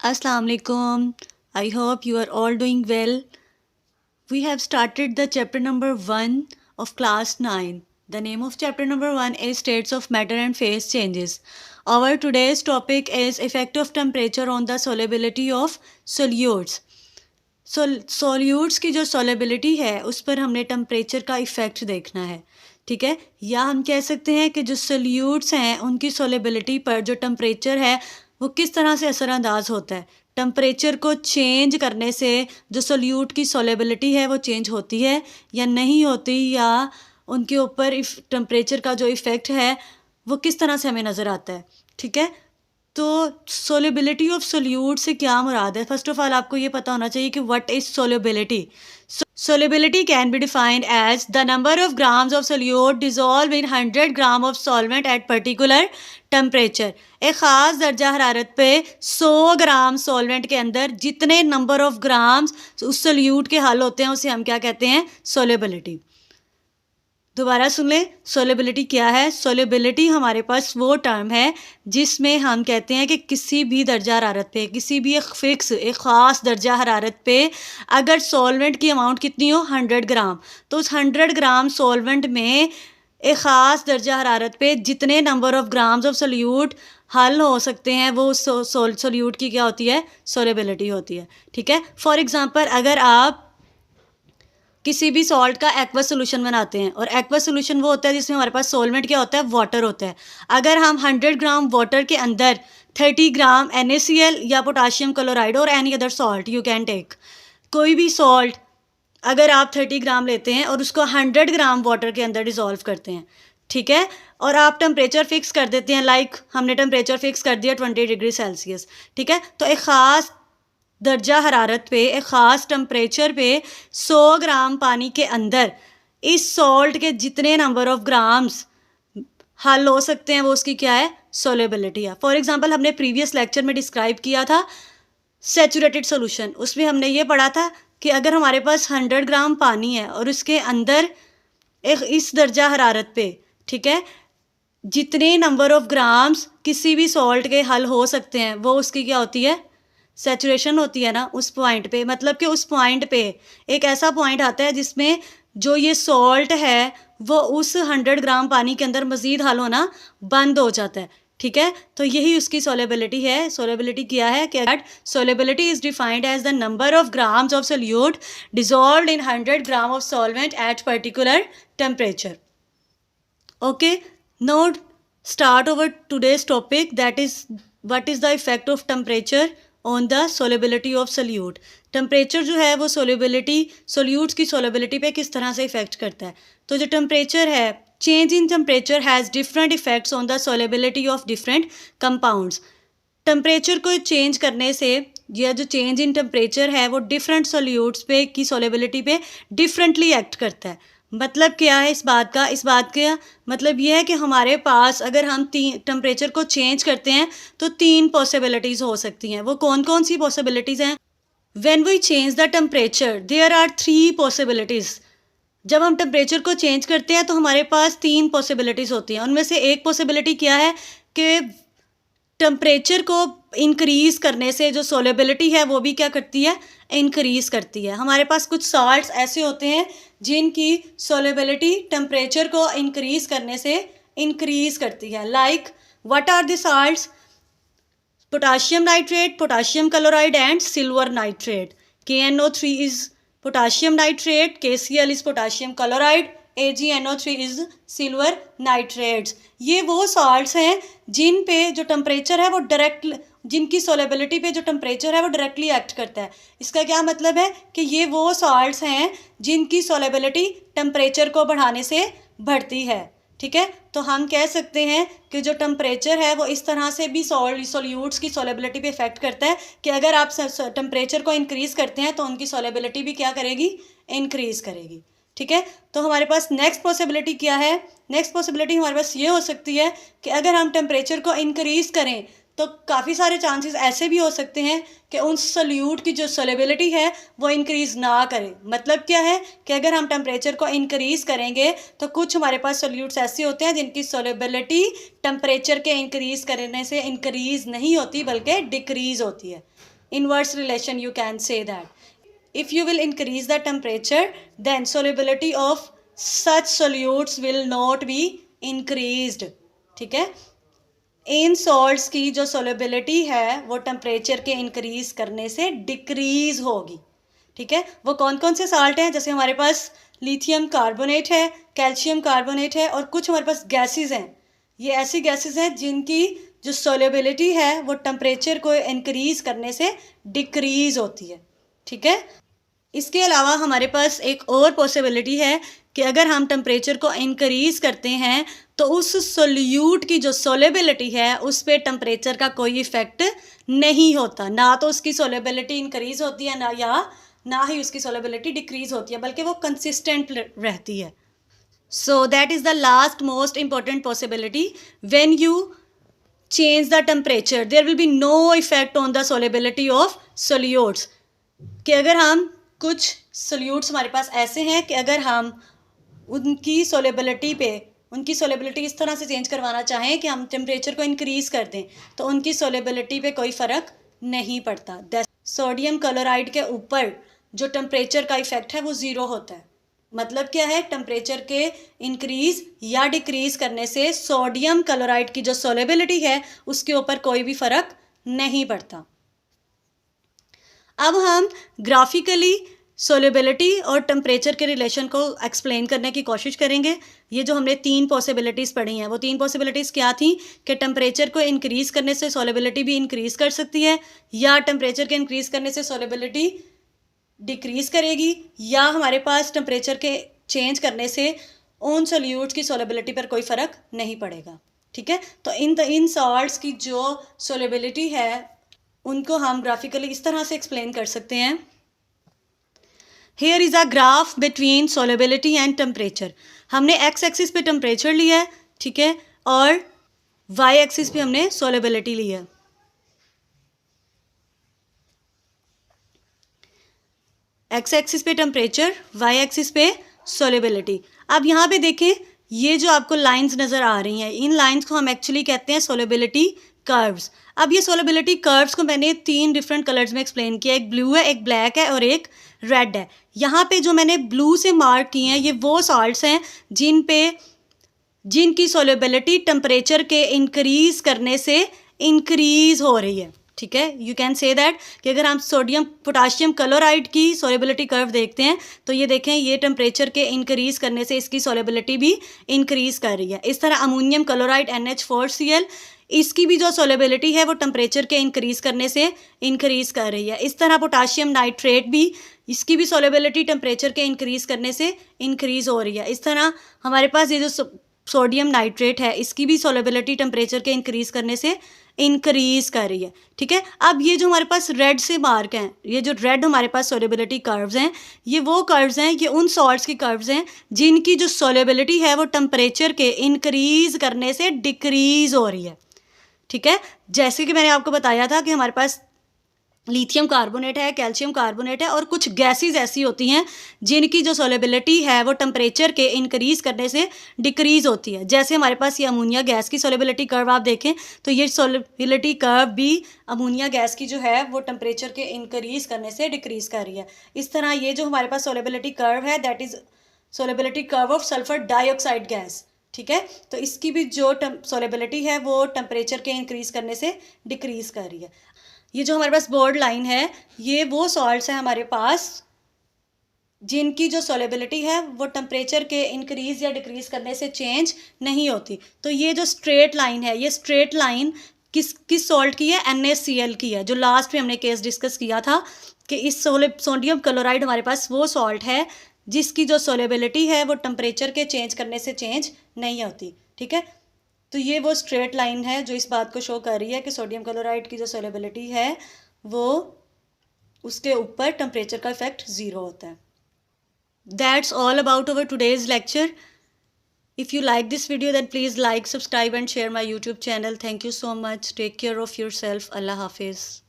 Assalamu alaikum. I hope you are all doing well. We have started the chapter number 1 of class 9. The name of chapter number 1 is States of Matter and Phase Changes. Our today's topic is effect of temperature on the solubility of solutes. Solutes की जो solubility है उस पर हमने temperature का effect देखना है, ठीक है। या हम कह सकते हैं कि जो सोल्यूट्स हैं उनकी सोलेबिलिटी पर जो टेम्परेचर है वो किस तरह से असरअंदाज होता है। टेम्परेचर को चेंज करने से जो सोल्यूट की सोलेबिलिटी है वो चेंज होती है या नहीं होती, या उनके ऊपर टेम्परेचर का जो इफ़ेक्ट है वो किस तरह से हमें नज़र आता है, ठीक है। तो सोल्युबिलिटी ऑफ सोल्यूट से क्या मुराद है? फर्स्ट ऑफ ऑल आपको ये पता होना चाहिए कि what is solubility. Solubility can be defined as the number of grams of solute dissolve in 100 gram of solvent at particular temperature. एक ख़ास दर्जा हरारत पे 100 ग्राम सॉल्वेंट के अंदर जितने नंबर ऑफ ग्राम्स उस सोल्यूट के हल होते हैं उसे हम क्या कहते हैं? सोल्युबिलिटी। दोबारा सुन लें, सोल्युबिलिटी क्या है? सोल्युबिलिटी हमारे पास वो टर्म है जिसमें हम कहते हैं कि किसी भी दर्जा हरारत पे, किसी भी एक फ़िक्स एक ख़ास दर्जा हरारत पे अगर सॉल्वेंट की अमाउंट कितनी हो 100 ग्राम, तो उस 100 ग्राम सॉल्वेंट में एक ख़ास दर्जा हरारत पे जितने number of grams of solute हल हो सकते हैं वो सोल्यूट की क्या होती है? सोल्युबिलिटी होती है, ठीक है। फॉर एग्ज़ाम्पल अगर आप किसी भी सॉल्ट का एक्वा सोल्यूशन बनाते हैं, और एक्वा सोल्यूशन वो होता है जिसमें हमारे पास सॉल्वेंट क्या होता है? वाटर होता है। अगर हम 100 ग्राम वाटर के अंदर 30 ग्राम NaCl या पोटाशियम क्लोराइड और any other salt you can take, कोई भी सॉल्ट अगर आप 30 ग्राम लेते हैं और उसको 100 ग्राम वाटर के अंदर डिज़ोल्व करते हैं, ठीक है, और आप टेम्परेचर फिक्स कर देते हैं, लाइक हमने टेम्परेचर फिक्स कर दिया 20 डिग्री सेल्सियस, ठीक है। तो एक ख़ास दर्जा हरारत पे, एक ख़ास टेम्परेचर पे 100 ग्राम पानी के अंदर इस सॉल्ट के जितने नंबर ऑफ़ ग्राम्स हल हो सकते हैं वो उसकी क्या है? सोल्युबिलिटी है। फॉर एग्ज़ाम्पल हमने प्रीवियस लेक्चर में डिस्क्राइब किया था सैचुरेटेड सोल्यूशन। उसमें हमने ये पढ़ा था कि अगर हमारे पास 100 ग्राम पानी है और उसके अंदर एक इस दर्जा हरारत पे, ठीक है, जितने नंबर ऑफ़ ग्राम्स किसी भी सॉल्ट के हल हो सकते हैं वो उसकी क्या होती है? सैचुरेशन होती है ना उस पॉइंट पे। मतलब कि उस पॉइंट पे एक ऐसा पॉइंट आता है जिसमें जो ये सॉल्ट है वो उस 100 ग्राम पानी के अंदर मज़ीद हल होना बंद हो जाता है, ठीक है। तो यही उसकी सोल्युबिलिटी है। सोल्युबिलिटी क्या है कि solubility is defined as the number of grams of solute dissolved in 100 gram of solvent at particular temperature. Okay, now start over today's topic, that is what is the effect of temperature on the solubility of solute. Temperature जो है वो solutes की solubility पे किस तरह से effect करता है। तो जो टेम्परेचर है, change in temperature has different effects on the solubility of different compounds. Temperature को चेंज करने से या जो चेंज इन टेम्परेचर है वो डिफरेंट सोल्यूट्स पे की सोल्युबिलिटी पे डिफरेंटली एक्ट करता है। मतलब क्या है इस बात का? इस बात का मतलब ये है कि हमारे पास अगर हम टेम्परेचर को चेंज करते हैं तो 3 पॉसिबिलिटीज़ हो सकती हैं। वो कौन कौन सी पॉसिबिलिटीज़ हैं? When we change the temperature there are 3 possibilities. जब हम टेम्परेचर को चेंज करते हैं तो हमारे पास 3 पॉसिबिलिटीज़ होती हैं। उनमें से एक पॉसिबिलिटी क्या है कि टेम्परेचर को इंक्रीज़ करने से जो सोल्युबिलिटी है वो भी क्या करती है? इंक्रीज़ करती है। हमारे पास कुछ साल्ट्स ऐसे होते हैं जिनकी सोल्युबिलिटी टेम्परेचर को इंक्रीज़ करने से इंक्रीज़ करती है। Like what are the salts? Potassium nitrate, potassium chloride and silver nitrate. KNO3 is potassium nitrate, KCl is potassium chloride, AgNO3 is silver nitrates. ये वो साल्ट्स हैं जिन पे जो टेम्परेचर है वो जिनकी सोल्युबिलिटी पे जो टेम्परेचर है वो डायरेक्टली एक्ट करता है। इसका क्या मतलब है कि ये वो साल्ट्स हैं जिनकी सोल्युबिलिटी टेम्परेचर को बढ़ाने से बढ़ती है, ठीक है। तो हम कह सकते हैं कि जो टेम्परेचर है वो इस तरह से भी सोल्यूट्स की सोल्युबिलिटी पे इफेक्ट करता है कि अगर आप टेम्परेचर को इंक्रीज़ करते हैं तो उनकी सोल्युबिलिटी भी क्या करेगी? इंक्रीज़ करेगी, ठीक है। तो हमारे पास नेक्स्ट पॉसिबिलिटी क्या है? नेक्स्ट पॉसिबिलिटी हमारे पास ये हो सकती है कि अगर हम टेम्परेचर को इंक्रीज़ करें तो काफ़ी सारे चांसेस ऐसे भी हो सकते हैं कि उन सोल्यूट की जो सोलेबिलिटी है वो इंक्रीज़ ना करे। मतलब क्या है कि अगर हम टेम्परेचर को इंक्रीज़ करेंगे तो कुछ हमारे पास सोल्यूट्स ऐसे होते हैं जिनकी सोलेबिलिटी टेम्परेचर के इंक्रीज़ करने से इंक्रीज़ नहीं होती बल्कि डिक्रीज़ होती है। Inverse relation you can say that if you will increase the temperature then solubility of such solutes will not be increased. ठीक है, इन सॉल्ट्स की जो सोलेबिलिटी है वो टेम्परेचर के इंक्रीज़ करने से डिक्रीज़ होगी। ठीक है, वो कौन कौन से साल्ट हैं, जैसे हमारे पास लिथियम कार्बोनेट है, कैल्शियम कार्बोनेट है और कुछ हमारे पास गैसेस हैं। ये ऐसी गैसेस हैं जिनकी जो सोलेबिलिटी है वो टेम्परेचर को इंक्रीज़ करने से डिक्रीज़ होती है। ठीक है, इसके अलावा हमारे पास एक और पॉसिबिलिटी है कि अगर हम टेम्परेचर को इंक्रीज़ करते हैं तो उस सोल्यूट की जो सोलेबिलिटी है उस पर टेम्परेचर का कोई इफ़ेक्ट नहीं होता। ना तो उसकी सोलेबिलिटी इंक्रीज़ होती है ना ही उसकी सोलेबिलिटी डिक्रीज़ होती है, बल्कि वो कंसिस्टेंट रहती है। So that is the last most important possibility when you change the temperature there will be no effect on the solubility of solutes. कि अगर हम कुछ सोल्यूट्स हमारे पास ऐसे हैं कि अगर हम उनकी सोलेबिलिटी इस तरह से चेंज करवाना चाहें कि हम टेम्परेचर को इंक्रीज़ कर दें तो उनकी सोलेबिलिटी पे कोई फ़र्क नहीं पड़ता। सोडियम क्लोराइड के ऊपर जो टेम्परेचर का इफ़ेक्ट है वो ज़ीरो होता है। मतलब क्या है, टेम्परेचर के इंक्रीज़ या डिक्रीज़ करने से सोडियम क्लोराइड की जो सोलेबिलिटी है उसके ऊपर कोई भी फ़र्क नहीं पड़ता। अब हम ग्राफिकली सोलेबिलिटी और टेम्परेचर के रिलेशन को एक्सप्लेन करने की कोशिश करेंगे। ये जो हमने 3 पॉसिबिलिटीज़ पढ़ी हैं वो 3 पॉसिबिलिटीज़ क्या थी कि टेम्परेचर को इंक्रीज़ करने से सोलेबिलिटी भी इंक्रीज़ कर सकती है, या टेम्परेचर के इंक्रीज़ करने से सोलेबिलिटी डिक्रीज़ करेगी, या हमारे पास टेम्परेचर के चेंज करने से उन सोल्यूट्स की सोलेबिलिटी पर कोई फ़र्क नहीं पड़ेगा। ठीक है, तो इन सॉल्ट्स की जो सोलेबिलिटी है उनको हम ग्राफिकली इस तरह से एक्सप्लेन कर सकते हैं। Here is a graph between solubility and temperature. हमने एक्स एक्सिस पे टेम्परेचर लिया है, ठीक है, और वाई एक्सिस पे हमने सोलेबिलिटी ली है। एक्स एक्सिस पे टेम्परेचर, वाई एक्सिस पे सोलेबिलिटी। अब यहाँ पे देखें, ये जो आपको लाइंस नज़र आ रही हैं, इन लाइंस को हम एक्चुअली कहते हैं सोलेबिलिटी कर्व्स। अब ये सोलेबिलिटी कर्व्स को मैंने 3 डिफरेंट कलर्स में एक्सप्लेन किया, एक ब्लू है, एक ब्लैक है और एक रेड है। यहाँ पे जो मैंने ब्लू से मार्क किए हैं ये वो सॉल्ट्स हैं जिनकी सोलेबिलिटी टेम्परेचर के इंक्रीज़ करने से इंक्रीज़ हो रही है। ठीक है, यू कैन से दैट कि अगर हम सोडियम पोटाशियम क्लोराइड की सोलेबिलिटी कर्व देखते हैं तो ये देखें, ये टेम्परेचर के इंक्रीज़ करने से इसकी सोलेबिलिटी भी इंक्रीज़ कर रही है। इस तरह अमोनियम क्लोराइड NH4Cl, इसकी भी जो सोलेबिलिटी है वो टेम्परेचर के इंक्रीज़ करने से इंक्रीज़ कर रही है। इस तरह पोटाशियम नाइट्रेट भी, इसकी भी सोलेबिलिटी टेम्परेचर के इंक्रीज़ करने से इंक्रीज़ हो रही है। इस तरह हमारे पास ये जो सोडियम नाइट्रेट है इसकी भी सोलेबिलिटी टेम्परेचर के इंक्रीज़ करने से इंक्रीज़ कर रही है। ठीक है, अब ये जो हमारे पास रेड से मार्क हैं, ये जो रेड हमारे पास सोलेबिलिटी कर्व्स हैं, ये वो कर्व्स हैं, ये उन सॉल्ट्स की कर्व्स हैं जिनकी जो सोलेबिलिटी है वो टेम्परेचर के इंक्रीज़ करने से डिक्रीज़ हो रही है। ठीक है, जैसे कि मैंने आपको बताया था कि हमारे पास लिथियम कार्बोनेट है, कैल्शियम कार्बोनेट है और कुछ गैसेस ऐसी होती हैं जिनकी जो सोलेबिलिटी है वो टेम्परेचर के इंक्रीज़ करने से डिक्रीज़ होती है। जैसे हमारे पास ये अमोनिया गैस की सोलेबिलिटी कर्व आप देखें तो ये सोलेबिलिटी कर्व भी अमोनिया गैस की जो है वो टेम्परेचर के इंक्रीज़ करने से डिक्रीज़ कर रही है। इस तरह ये जो हमारे पास सोलेबिलिटी कर्व है that is solubility curve of sulphur dioxide gas. ठीक है, तो इसकी भी जो सोलेबिलिटी है वो टेम्परेचर के इंक्रीज़ करने से डिक्रीज़ कर रही है। ये जो हमारे पास बोर्ड लाइन है ये वो सॉल्ट्स हैं हमारे पास जिनकी जो सोलेबिलिटी है वो टेम्परेचर के इंक्रीज़ या डिक्रीज़ करने से चेंज नहीं होती। तो ये जो स्ट्रेट लाइन है, ये स्ट्रेट लाइन किस सॉल्ट की है, NaCl की है, जो लास्ट में हमने केस डिस्कस किया था कि इस सोडियम क्लोराइड हमारे पास वो सॉल्ट है जिसकी जो सोलेबिलिटी है वो टेम्परेचर के चेंज करने से चेंज नहीं होती। ठीक है, तो ये वो स्ट्रेट लाइन है जो इस बात को शो कर रही है कि सोडियम क्लोराइड की जो सोलेबिलिटी है वो उसके ऊपर टेम्परेचर का इफेक्ट ज़ीरो होता है। That's all about our today's lecture. If you like this video, then please like, subscribe and share my YouTube channel. Thank you so much. Take care of yourself. Allah Hafiz.